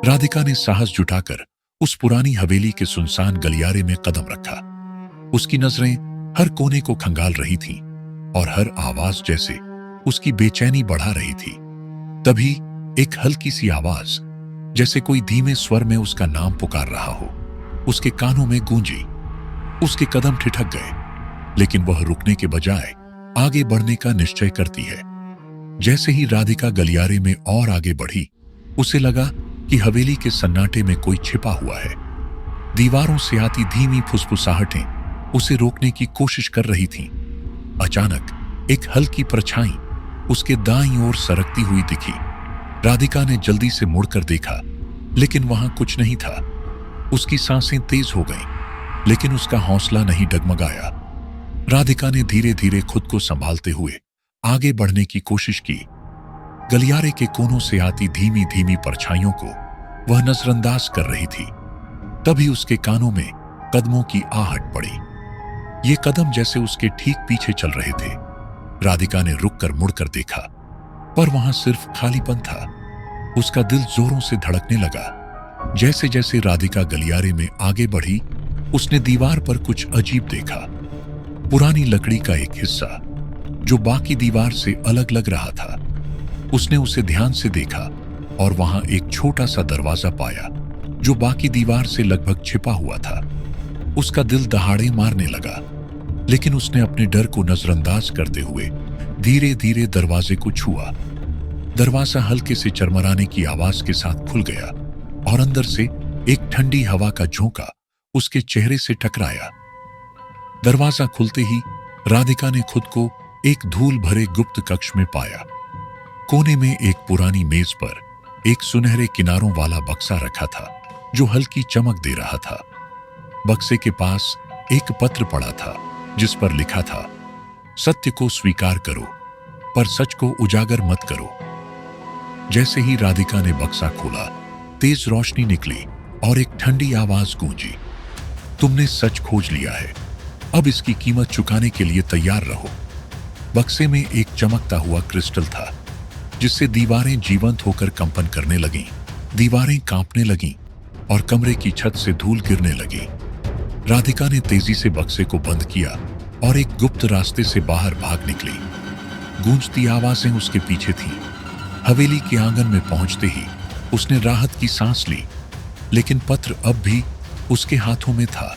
राधिका ने साहस जुटाकर उस पुरानी हवेली के सुनसान गलियारे में कदम रखा। उसकी नजरें हर कोने को खंगाल रही थीं और हर आवाज जैसे उसकी बेचैनी बढ़ा रही थी। तभी एक हल्की सी आवाज, जैसे कोई धीमे स्वर में उसका नाम पुकार रहा हो, उसके कानों में गूंजी। उसके कदम ठिठक गए, लेकिन वह रुकने के बजाय आगे बढ़ने का निश्चय करती है। जैसे ही राधिका गलियारे में और आगे बढ़ी, उसे लगा कि हवेली के सन्नाटे में कोई छिपा हुआ है। दीवारों से आती धीमी फुसफुसाहटें उसे रोकने की कोशिश कर रही थीं। अचानक एक हल्की परछाई उसके दाईं ओर सरकती हुई दिखी। राधिका ने जल्दी से मुड़कर देखा, लेकिन वहां कुछ नहीं था। उसकी सांसें तेज हो गईं, लेकिन उसका हौसला नहीं डगमगाया। राधिका ने धीरे धीरे खुद को संभालते हुए आगे बढ़ने की कोशिश की। गलियारे के कोनों से आती धीमी धीमी परछाइयों को वह नजरअंदाज कर रही थी। तभी उसके कानों में कदमों की आहट पड़ी। ये कदम जैसे उसके ठीक पीछे चल रहे थे। राधिका ने रुककर मुड़कर देखा, पर वहां सिर्फ खालीपन था। उसका दिल जोरों से धड़कने लगा। जैसे जैसे राधिका गलियारे में आगे बढ़ी, उसने दीवार पर कुछ अजीब देखा। पुरानी लकड़ी का एक हिस्सा जो बाकी दीवार से अलग लग रहा था। उसने उसे ध्यान से देखा और वहां एक छोटा सा दरवाजा पाया जो बाकी दीवार से लगभग छिपा हुआ था। उसका दिल दहाड़े मारने लगा, लेकिन उसने अपने डर को नजरअंदाज करते हुए धीरे धीरे दरवाजे को छुआ। दरवाजा हल्के से चरमराने की आवाज के साथ खुल गया और अंदर से एक ठंडी हवा का झोंका उसके चेहरे से टकराया। दरवाजा खुलते ही राधिका ने खुद को एक धूल भरे गुप्त कक्ष में पाया। कोने में एक पुरानी मेज पर एक सुनहरे किनारों वाला बक्सा रखा था जो हल्की चमक दे रहा था। बक्से के पास एक पत्र पड़ा था जिस पर लिखा था, सत्य को स्वीकार करो, पर सच को उजागर मत करो। जैसे ही राधिका ने बक्सा खोला, तेज रोशनी निकली और एक ठंडी आवाज गूंजी, तुमने सच खोज लिया है, अब इसकी कीमत चुकाने के लिए तैयार रहो। बक्से में एक चमकता हुआ क्रिस्टल था जिससे दीवारें जीवंत होकर कंपन करने लगीं। दीवारें कांपने लगीं और कमरे की छत से धूल गिरने लगी। राधिका ने तेजी से बक्से को बंद किया और एक गुप्त रास्ते से बाहर भाग निकली। गूंजती आवाजें उसके पीछे थीं। हवेली के आंगन में पहुंचते ही उसने राहत की सांस ली, लेकिन पत्र अब भी उसके हाथों में था।